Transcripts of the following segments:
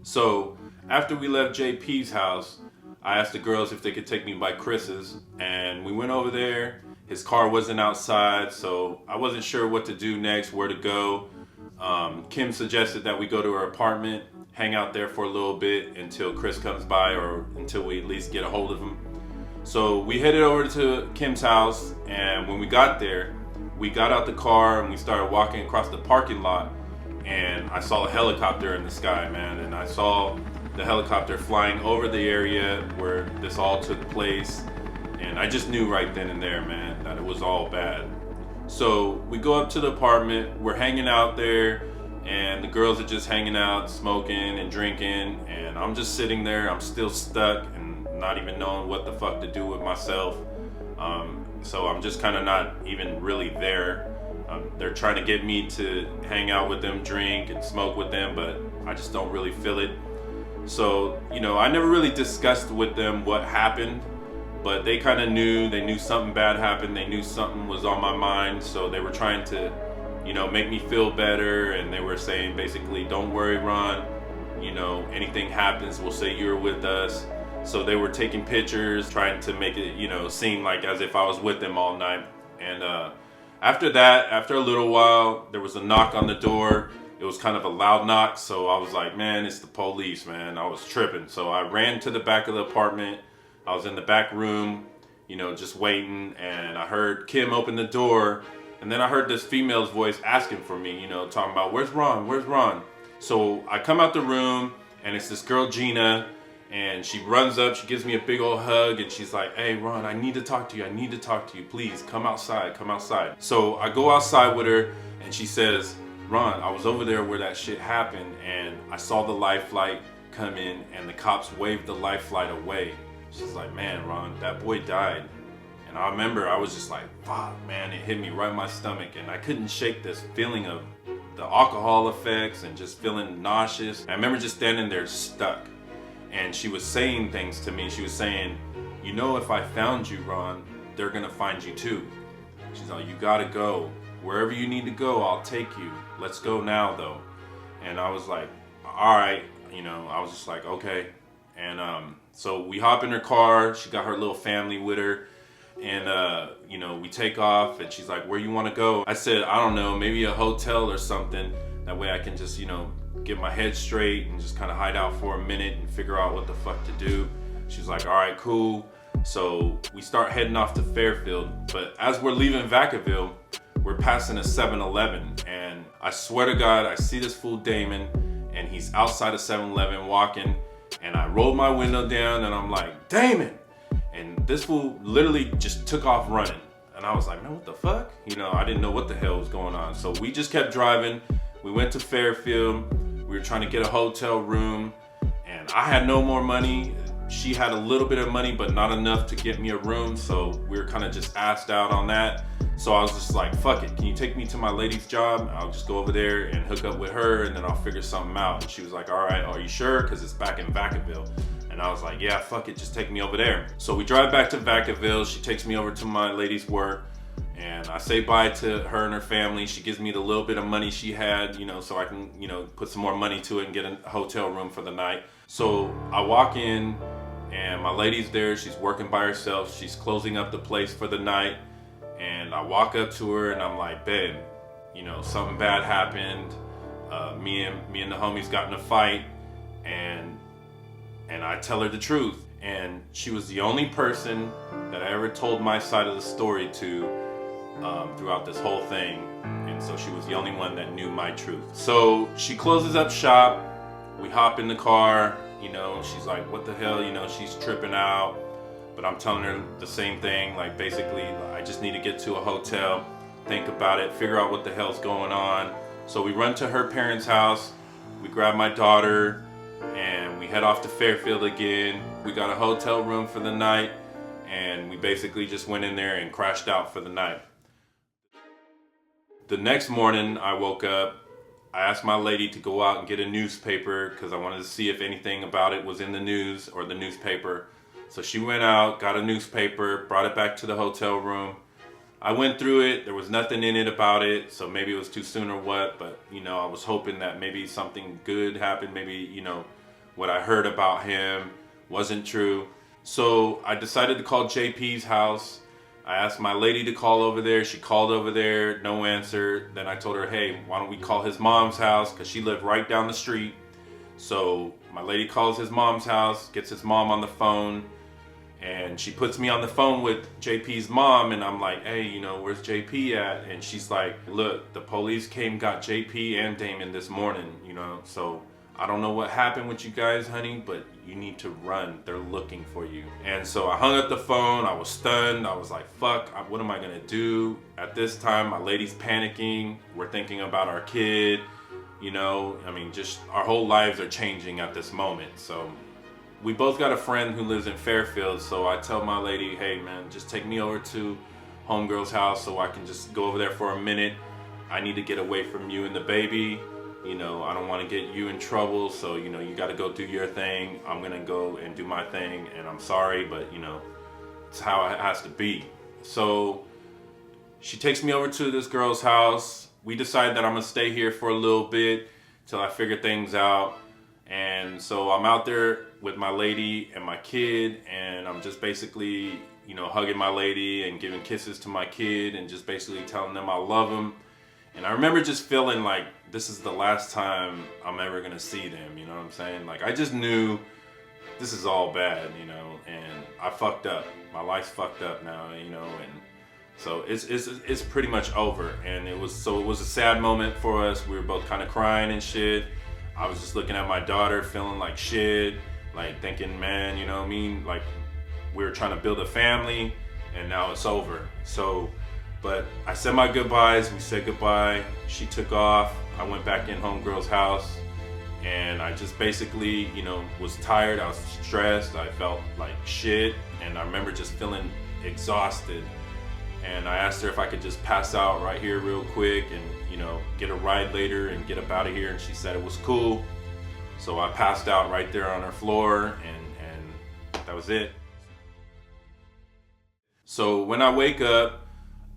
So after we left JP's house, I asked the girls if they could take me by Chris's, and we went over there. His car wasn't outside, so I wasn't sure what to do next, where to go. Kim suggested that we go to her apartment, hang out there for a little bit until Chris comes by, or until we at least get a hold of him. So we headed over to Kim's house, and when we got there, we got out the car and we started walking across the parking lot, and I saw a helicopter in the sky, man, and I saw the helicopter flying over the area where this all took place, and I just knew right then and there, man, that it was all bad. So we go up to the apartment, we're hanging out there, and the girls are just hanging out, smoking and drinking, and I'm just sitting there. I'm still stuck and not even knowing what the fuck to do with myself. So I'm just kind of not even really there. They're trying to get me to hang out with them, drink and smoke with them, but I just don't really feel it. So, I never really discussed with them what happened, but they kind of knew. They knew something bad happened. They knew something was on my mind, so they were trying to make me feel better, and they were saying basically, don't worry, Ron, anything happens, we'll say you're with us. So they were taking pictures, trying to make it, seem like as if I was with them all night. And after that, after a little while, there was a knock on the door. It was kind of a loud knock, so I was like, man, it's the police, man. I was tripping. So I ran to the back of the apartment. I was in the back room, just waiting, and I heard Kim open the door. And then I heard this female's voice asking for me, talking about, where's Ron? Where's Ron? So I come out the room, and it's this girl, Gina, and she runs up, she gives me a big old hug, and she's like, hey, Ron, I need to talk to you. I need to talk to you. Please, come outside, come outside. So I go outside with her, and she says, Ron, I was over there where that shit happened, and I saw the life flight come in, and the cops waved the life flight away. She's like, man, Ron, that boy died. And I remember I was just like, fuck, man, it hit me right in my stomach, and I couldn't shake this feeling of the alcohol effects and just feeling nauseous. And I remember just standing there stuck, and she was saying things to me. She was saying, if I found you, Ron, they're gonna find you too. She's like, you gotta go. Wherever you need to go, I'll take you. Let's go now, though. And I was like, all right, I was just like, okay. And so we hop in her car. She got her little family with her. And, we take off, and she's like, where you want to go? I said, I don't know, maybe a hotel or something. That way I can just, get my head straight and just kind of hide out for a minute and figure out what the fuck to do. She's like, all right, cool. So we start heading off to Fairfield. But as we're leaving Vacaville, we're passing a 7-Eleven. And I swear to God, I see this fool Damon, and he's outside of 7-Eleven walking. And I rolled my window down, and I'm like, Damon! And this fool literally just took off running. And I was like, man, what the fuck? I didn't know what the hell was going on. So we just kept driving. We went to Fairfield. We were trying to get a hotel room. And I had no more money. She had a little bit of money, but not enough to get me a room. So we were kind of just asked out on that. So I was just like, fuck it. Can you take me to my lady's job? I'll just go over there and hook up with her, and then I'll figure something out. And she was like, all right, are you sure? Because it's back in Vacaville. And I was like, yeah, fuck it, just take me over there. So we drive back to Vacaville. She takes me over to my lady's work, and I say bye to her and her family. She gives me the little bit of money she had, so I can, put some more money to it and get a hotel room for the night. So I walk in, and my lady's there. She's working by herself. She's closing up the place for the night. And I walk up to her, and I'm like, babe, something bad happened. Me and the homies got in a fight, and I tell her the truth. And she was the only person that I ever told my side of the story to throughout this whole thing. And so she was the only one that knew my truth. So she closes up shop. We hop in the car. She's like, what the hell? She's tripping out. But I'm telling her the same thing. Like, basically, I just need to get to a hotel, think about it, figure out what the hell's going on. So we run to her parents' house. We grab my daughter, and we head off to Fairfield again. We got a hotel room for the night, and we basically just went in there and crashed out for the night. The next morning, I woke up. I asked my lady to go out and get a newspaper because I wanted to see if anything about it was in the news or the newspaper. So she went out, got a newspaper, brought it back to the hotel room. I went through it. There was nothing in it about it, so maybe it was too soon or what, but I was hoping that maybe something good happened. Maybe what I heard about him wasn't true. So I decided to call JP's house. I asked my lady to call over there. She called over there, no answer. Then I told her, hey, why don't we call his mom's house? Because she lived right down the street. So my lady calls his mom's house, gets his mom on the phone, and she puts me on the phone with JP's mom, and I'm like, hey, you know, where's JP at? And she's like, look, the police came, got JP and Damon this morning, you know, so I don't know what happened with you guys, honey, but you need to run. They're looking for you. And so I hung up the phone. I was stunned. I was like, fuck, what am I gonna do? At this time, my lady's panicking. We're thinking about our kid, you know, I mean, just our whole lives are changing at this moment. So we both got a friend who lives in Fairfield, so I tell my lady, hey man, just take me over to homegirl's house so I can just go over there for a minute. I need to get away from you and the baby. You know, I don't want to get you in trouble, so, you know, you got to go do your thing. I'm going to go and do my thing, and I'm sorry, but, you know, it's how it has to be. So she takes me over to this girl's house. We decide that I'm going to stay here for a little bit till I figure things out. And so I'm out there with my lady and my kid, and I'm just basically, you know, hugging my lady and giving kisses to my kid and just basically telling them I love them. And I remember just feeling like this is the last time I'm ever gonna see them, you know what I'm saying? Like, I just knew this is all bad, you know, and I fucked up. My life's fucked up now, you know, and so it's pretty much over. And it was a sad moment for us. We were both kind of crying and shit. I was just looking at my daughter feeling like shit, like thinking, man, you know what I mean? Like, we were trying to build a family and now it's over. So, but I said my goodbyes, we said goodbye, she took off, I went back in homegirl's house, and I just basically, you know, was tired, I was stressed, I felt like shit, and I remember just feeling exhausted. And I asked her if I could just pass out right here real quick and, you know, get a ride later and get up out of here, and she said it was cool. So I passed out right there on her floor, and that was it. So when I wake up,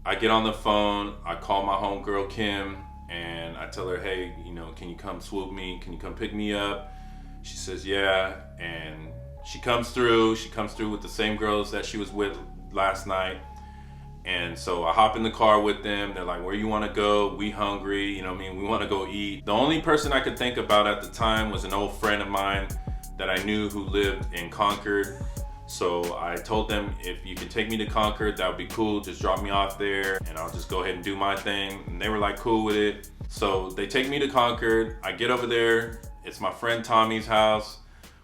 I get on the phone, I call my homegirl Kim, and I tell her, hey, you know, can you come swoop me? Can you come pick me up? She says, yeah, and she comes through with the same girls that she was with last night. And so I hop in the car with them. They're like, where you want to go? We hungry, you know what I mean? We want to go eat. The only person I could think about at the time was an old friend of mine that I knew who lived in Concord. So I told them, if you could take me to Concord, that would be cool. Just drop me off there and I'll just go ahead and do my thing. And they were like, cool with it. So they take me to Concord. I get over there. It's my friend Tommy's house.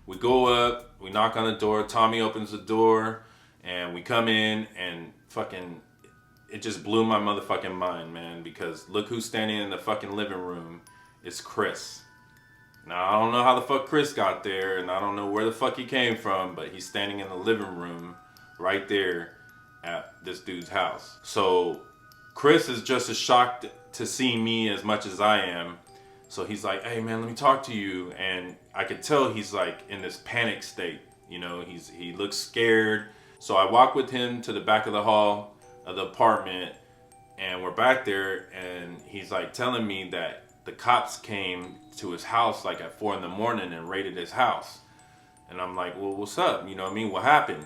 We go up, we knock on the door. Tommy opens the door and we come in, and fucking, it just blew my motherfucking mind, man, because look who's standing in the fucking living room. It's Chris. Now, I don't know how the fuck Chris got there, and I don't know where the fuck he came from, but he's standing in the living room right there at this dude's house. So Chris is just as shocked to see me as much as I am. So he's like, hey man, let me talk to you. And I could tell he's like in this panic state. You know, he looks scared. So I walk with him to the back of the hall of the apartment, and we're back there, and he's like telling me that the cops came to his house like at 4 a.m. and raided his house. And I'm like, well, what's up? You know what I mean? What happened?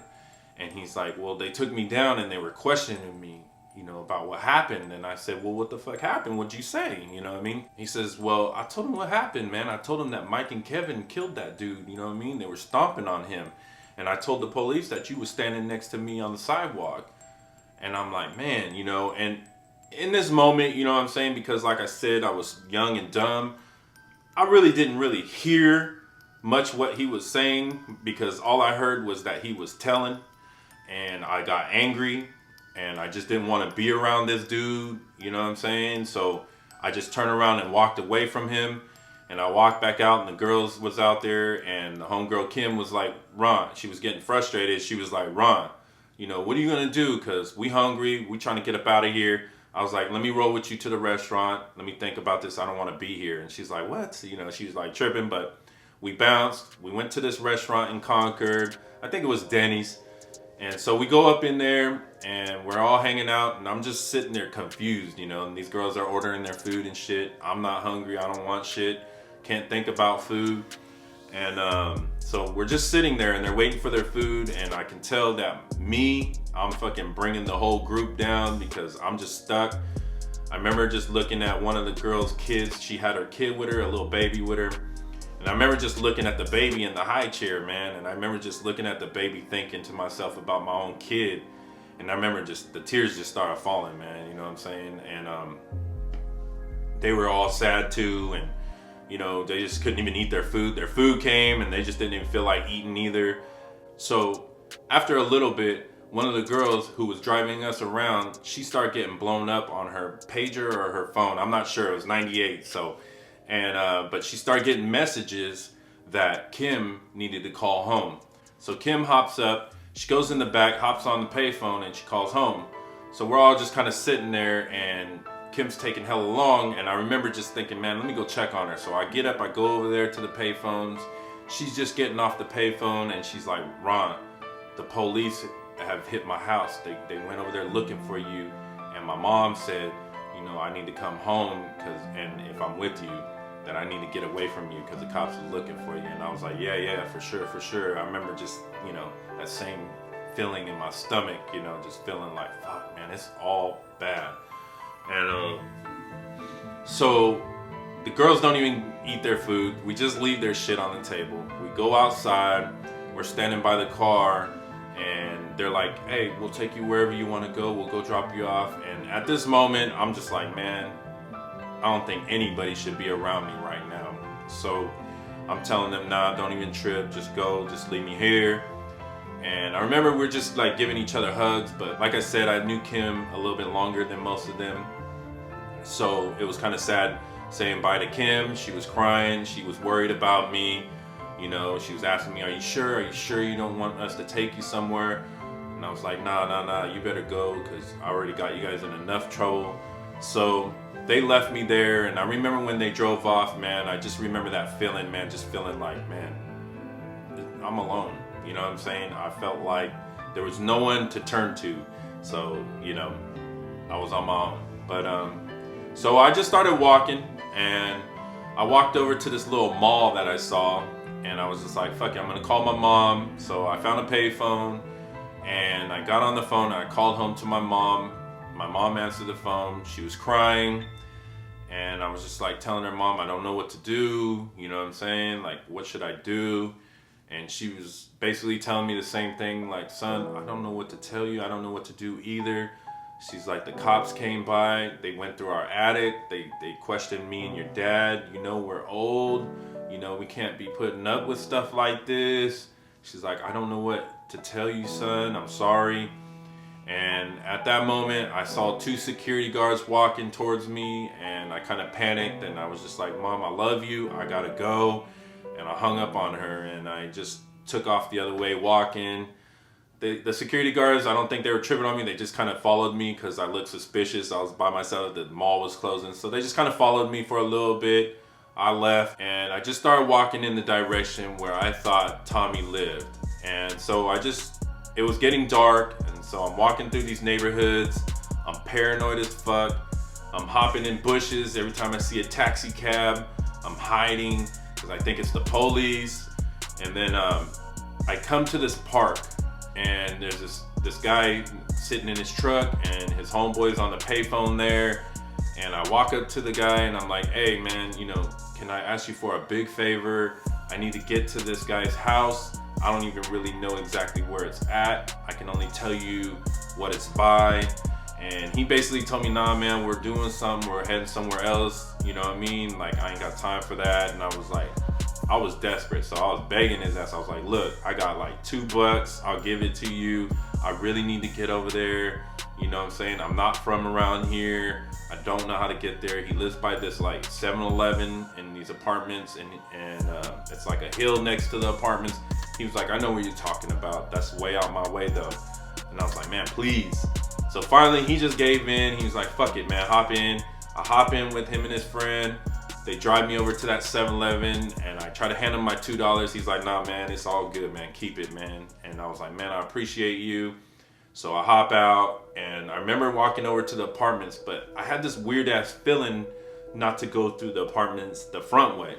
And he's like, well, they took me down and they were questioning me, you know, about what happened. And I said, well, what the fuck happened? What'd you say? You know what I mean? He says, well, I told him what happened, man. I told him that Mike and Kevin killed that dude. You know what I mean? They were stomping on him. And I told the police that you were standing next to me on the sidewalk. And I'm like, man, you know, and in this moment, you know what I'm saying? Because like I said, I was young and dumb. I really didn't hear much what he was saying, because all I heard was that he was telling, and I got angry and I just didn't want to be around this dude, you know what I'm saying? So I just turned around and walked away from him, and I walked back out, and the girls was out there, and the homegirl Kim was like, Ron, she was getting frustrated. She was like, Ron, you know, what are you going to do? Because we hungry, we trying to get up out of here. I was like, let me roll with you to the restaurant. Let me think about this. I don't want to be here. And she's like, what? You know, she was like tripping, but we bounced. We went to this restaurant in Concord. I think it was Denny's. And so we go up in there and we're all hanging out, and I'm just sitting there confused, you know, and these girls are ordering their food and shit. I'm not hungry. I don't want shit. Can't think about food. And so we're just sitting there and they're waiting for their food, and I can tell that I'm fucking bringing the whole group down because I'm just stuck. I remember just looking at one of the girl's kids. She had her kid with her, a little baby with her. And I remember just looking at the baby in the high chair, man. And I remember just looking at the baby thinking to myself about my own kid. And I remember just the tears just started falling, man. You know what I'm saying? And they were all sad too. And, you know, they just couldn't even eat their food. Their food came and they just didn't even feel like eating either. So after a little bit, one of the girls who was driving us around, she started getting blown up on her pager or her phone. I'm not sure. It was 98. So, but she started getting messages that Kim needed to call home. So Kim hops up. She goes in the back, hops on the payphone, and she calls home. So we're all just kind of sitting there, and Kim's taking hella long. And I remember just thinking, man, let me go check on her. So I get up, I go over there to the payphones. She's just getting off the payphone, and she's like, Ron, the police have hit my house. They went over there looking for you, and my mom said, you know, I need to come home and if I'm with you, that I need to get away from you because the cops are looking for you. And I was like, yeah, for sure. I remember just, you know, that same feeling in my stomach, you know, just feeling like, fuck, man, it's all bad. And so the girls don't even eat their food. We just leave their shit on the table. We go outside. We're standing by the car. And they're like, hey, we'll take you wherever you want to go. We'll go drop you off. And at this moment, I'm just like, man, I don't think anybody should be around me right now. So I'm telling them, nah, don't even trip. Just go. Just leave me here. And I remember we're just like giving each other hugs. But like I said, I knew Kim a little bit longer than most of them. So it was kind of sad saying bye to Kim. She was crying. She was worried about me. You know, she was asking me, are you sure? Are you sure you don't want us to take you somewhere? And I was like, nah, you better go because I already got you guys in enough trouble. So they left me there. And I remember when they drove off, man, I just remember that feeling, man, just feeling like, man, I'm alone. You know what I'm saying? I felt like there was no one to turn to. So, you know, I was on my own. But so I just started walking, and I walked over to this little mall that I saw. And I was just like, fuck it, I'm gonna call my mom. So I found a payphone, and I got on the phone, and I called home to my mom. My mom answered the phone. She was crying, and I was just like telling her, Mom, I don't know what to do. You know what I'm saying? Like, what should I do? And she was basically telling me the same thing, like, son, I don't know what to tell you. I don't know what to do either. She's like, the cops came by. They went through our attic. They questioned me and your dad. You know, we're old. You know, we can't be putting up with stuff like this. She's like, I don't know what to tell you, son. I'm sorry. And at that moment, I saw 2 security guards walking towards me, and I kind of panicked, and I was just like, Mom, I love you. I gotta go. And I hung up on her, and I just took off the other way walking. The security guards, I don't think they were tripping on me. They just kind of followed me because I looked suspicious. I was by myself. The mall was closing. So they just kind of followed me for a little bit. I left, and I just started walking in the direction where I thought Tommy lived. And so it was getting dark, and so I'm walking through these neighborhoods. I'm paranoid as fuck. I'm hopping in bushes. Every time I see a taxi cab, I'm hiding because I think it's the police. And then I come to this park, and there's this guy sitting in his truck, and his homeboy's on the payphone there. And I walk up to the guy, and I'm like, hey man, you know, can I ask you for a big favor? I need to get to this guy's house. I don't even really know exactly where it's at. I can only tell you what it's by. And he basically told me, nah man, we're doing something, we're heading somewhere else. You know what I mean? Like, I ain't got time for that. And I was like, I was desperate. So I was begging his ass. I was like, look, I got like $2. I'll give it to you. I really need to get over there. You know what I'm saying? I'm not from around here. I don't know how to get there. He lives by this like 7-Eleven in these apartments, and it's like a hill next to the apartments. He was like, I know what you're talking about. That's way out my way though. And I was like, man, please. So finally he just gave in. He was like, fuck it, man, hop in. I hop in with him and his friend. They drive me over to that 7-Eleven, and I try to hand him my $2. He's like, nah, man, it's all good, man. Keep it, man. And I was like, man, I appreciate you. So I hop out, and I remember walking over to the apartments, but I had this weird ass feeling not to go through the apartments the front way.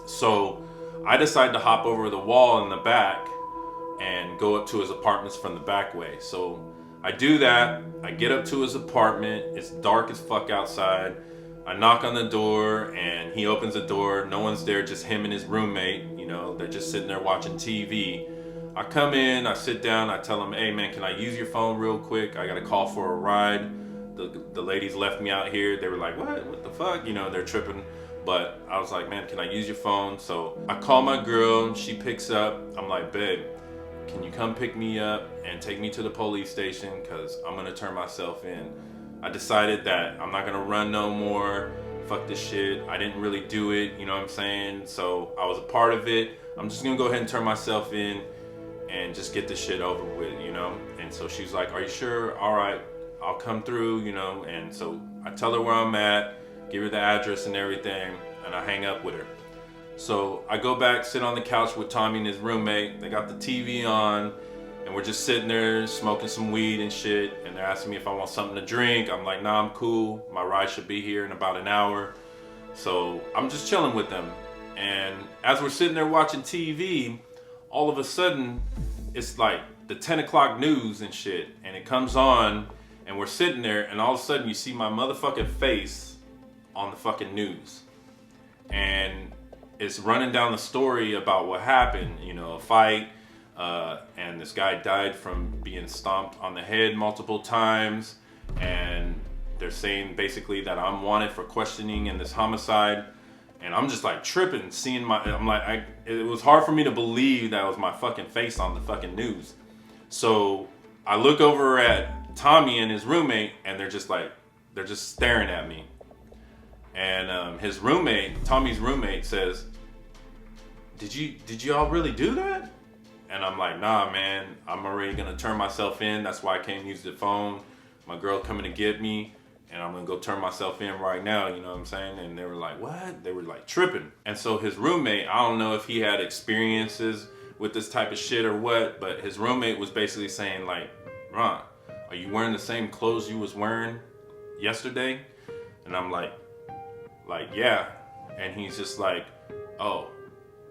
So I decide to hop over the wall in the back and go up to his apartments from the back way. So I do that. I get up to his apartment. It's dark as fuck outside. I knock on the door and he opens the door. No one's there, just him and his roommate. You know, they're just sitting there watching TV. I come in, I sit down, I tell him, hey man, can I use your phone real quick? I got a call for a ride. The ladies left me out here. They were like, what the fuck? You know, they're tripping. But I was like, man, can I use your phone? So I call my girl, she picks up. I'm like, babe, can you come pick me up and take me to the police station? Cause I'm gonna turn myself in. I decided that I'm not gonna run no more. Fuck this shit. I didn't really do it, you know what I'm saying? So I was a part of it. I'm just gonna go ahead and turn myself in and just get this shit over with, you know? And so she's like, are you sure? All right, I'll come through, you know? And so I tell her where I'm at, give her the address and everything, and I hang up with her. So I go back, sit on the couch with Tommy and his roommate. They got the TV on, and we're just sitting there smoking some weed and shit. And they're asking me if I want something to drink. I'm like, nah, I'm cool. My ride should be here in about an hour. So I'm just chilling with them. And as we're sitting there watching TV, all of a sudden, it's like the 10 o'clock news and shit. And it comes on, and we're sitting there, and all of a sudden you see my motherfucking face on the fucking news. And it's running down the story about what happened, you know, a fight, and this guy died from being stomped on the head multiple times, and they're saying basically that I'm wanted for questioning in this homicide. And I'm just like tripping, seeing it was hard for me to believe that was my fucking face on the fucking news. So I look over at Tommy and his roommate, and they're just staring at me. And his roommate, Tommy's roommate, says, did y'all really do that? And I'm like, nah, man, I'm already gonna turn myself in. That's why I can't use the phone. My girl coming to get me, and I'm gonna go turn myself in right now, you know what I'm saying? And they were like, what? They were like tripping. And so his roommate, I don't know if he had experiences with this type of shit or what, but his roommate was basically saying like, Ron, are you wearing the same clothes you was wearing yesterday? And I'm like, yeah. And he's just like, oh,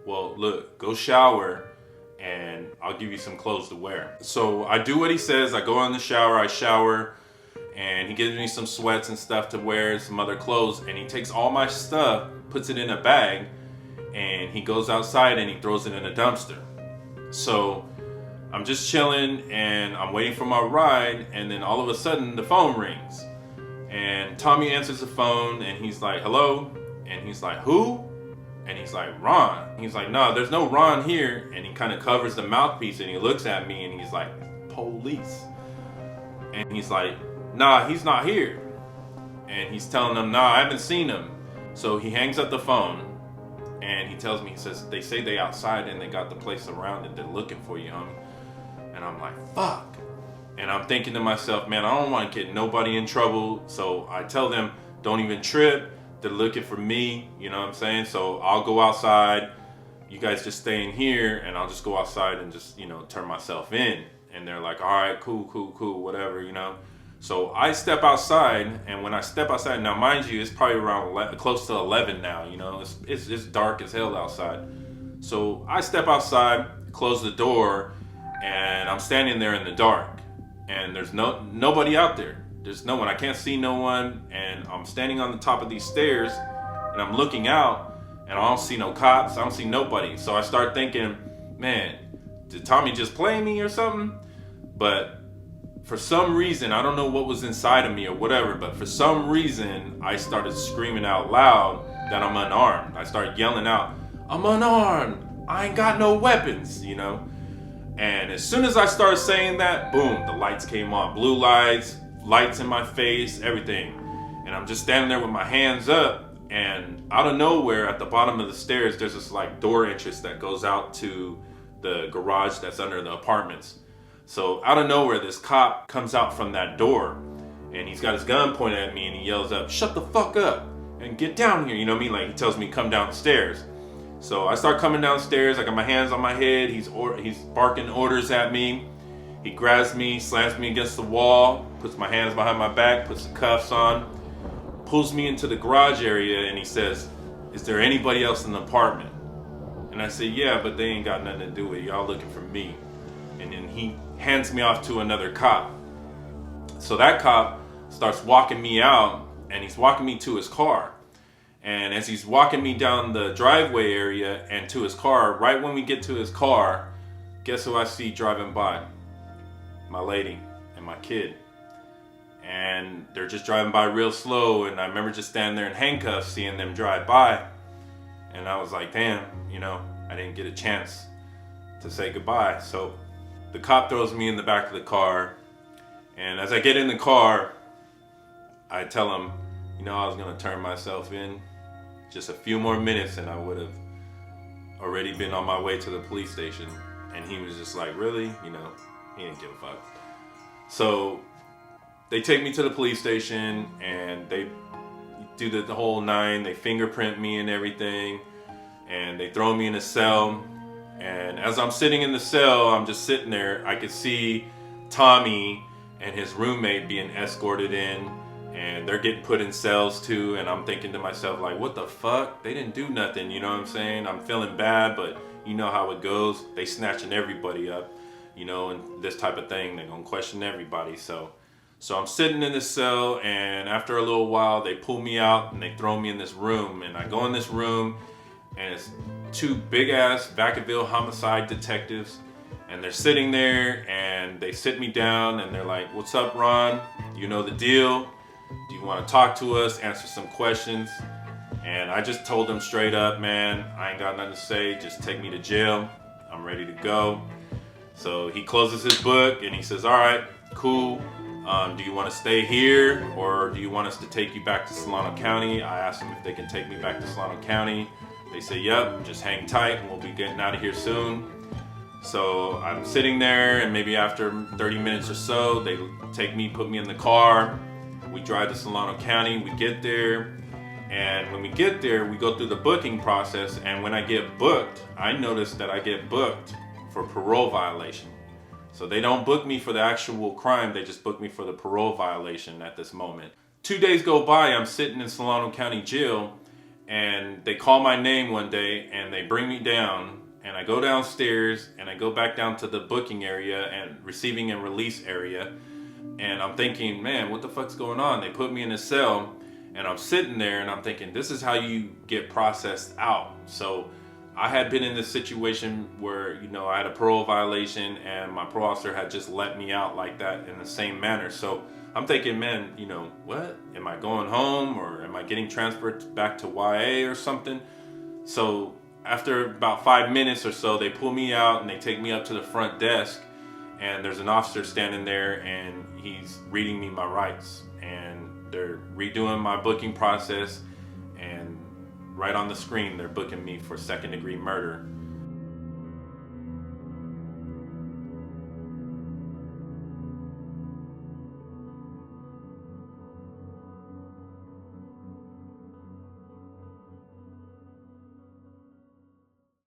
well, look, go shower and I'll give you some clothes to wear. So I do what he says. I go in the shower, I shower, and he gives me some sweats and stuff to wear, some other clothes, and he takes all my stuff, puts it in a bag, and he goes outside and he throws it in a dumpster. So I'm just chilling and I'm waiting for my ride, and then all of a sudden the phone rings. And Tommy answers the phone and he's like, hello? And he's like, who? And he's like, Ron. He's like, no, there's no Ron here. And he kind of covers the mouthpiece and he looks at me and he's like, police. And he's like, nah, he's not here. And he's telling them, nah, I haven't seen him. So he hangs up the phone and he tells me, he says, they say they outside and they got the place surrounded. They're looking for you, homie. And I'm like, fuck. And I'm thinking to myself, man, I don't want to get nobody in trouble. So I tell them, don't even trip. They're looking for me, you know what I'm saying? So I'll go outside. You guys just stay in here and I'll just go outside and just, you know, turn myself in. And they're like, all right, cool, whatever, you know? So I step outside, and when I step outside, now mind you, it's probably around close to 11 now, you know? It's dark as hell outside. So I step outside, close the door, and I'm standing there in the dark. And there's nobody out there. There's no one. I can't see no one. And I'm standing on the top of these stairs and I'm looking out and I don't see no cops. I don't see nobody. So I start thinking, man, did Tommy just play me or something? But for some reason, I don't know what was inside of me or whatever, but for some reason, I started screaming out loud that I'm unarmed. I started yelling out, I'm unarmed. I ain't got no weapons, you know? And as soon as I started saying that, boom, the lights came on. Blue lights, lights in my face, everything. And I'm just standing there with my hands up, and out of nowhere at the bottom of the stairs, there's this like door entrance that goes out to the garage that's under the apartments. So out of nowhere, this cop comes out from that door, and he's got his gun pointed at me, and he yells up, shut the fuck up and get down here. You know what I mean? Like, he tells me come down the stairs. So I start coming downstairs. I got my hands on my head. He's barking orders at me. He grabs me, slams me against the wall, puts my hands behind my back, puts the cuffs on, pulls me into the garage area, and he says, is there anybody else in the apartment? And I say, yeah, but they ain't got nothing to do with it. Y'all looking for me. And then he hands me off to another cop. So that cop starts walking me out, and he's walking me to his car. And as he's walking me down the driveway area and to his car, right when we get to his car, guess who I see driving by? My lady and my kid. And they're just driving by real slow, and I remember just standing there in handcuffs seeing them drive by. And I was like, damn, I didn't get a chance to say goodbye. So the cop throws me in the back of the car, and as I get in the car, I tell him, I was gonna turn myself in just a few more minutes and I would have already been on my way to the police station. And he was just like, really? He didn't give a fuck. So they take me to the police station and they do the whole nine. They fingerprint me and everything, and they throw me in a cell. And as I'm sitting in the cell, I'm just sitting there. I could see Tommy and his roommate being escorted in, and they're getting put in cells too. And I'm thinking to myself, like, what the fuck? They didn't do nothing, you know what I'm saying? I'm feeling bad, but you know how it goes. They snatching everybody up, and this type of thing. They're gonna question everybody. So I'm sitting in this cell, and after a little while, they pull me out and they throw me in this room. And I go in this room, and it's two big-ass Vacaville homicide detectives. And they're sitting there, and they sit me down, and they're like, what's up, Ron? You know the deal? Do you want to talk to us, answer some questions? And I just told them straight up, man, I ain't got nothing to say. Just take me to jail. I'm ready to go. So he closes his book, and he says, all right, cool. Do you want to stay here, or do you want us to take you back to Solano County? I asked them if they can take me back to Solano County. They say, yep, just hang tight and we'll be getting out of here soon. So I'm sitting there, and maybe after 30 minutes or so, they take me, put me in the car. We drive to Solano County. We get there, and when we get there, we go through the booking process. And when I get booked, I notice that I get booked for parole violation. So they don't book me for the actual crime, they just book me for the parole violation at this moment. 2 days go by, I'm sitting in Solano County Jail, and they call my name one day, and they bring me down, and I go downstairs, and I go back down to the booking area and receiving and release area, and I'm thinking, man, what the fuck's going on? They put me in a cell, and I'm sitting there, and I'm thinking, this is how you get processed out. So I had been in this situation where, I had a parole violation, and my parole officer had just let me out like that in the same manner. So I'm thinking, man, what? Am I going home, or am I getting transferred back to YA or something? So after about 5 minutes or so, they pull me out and they take me up to the front desk, and there's an officer standing there, and he's reading me my rights, and they're redoing my booking process, and right on the screen, they're booking me for second-degree murder.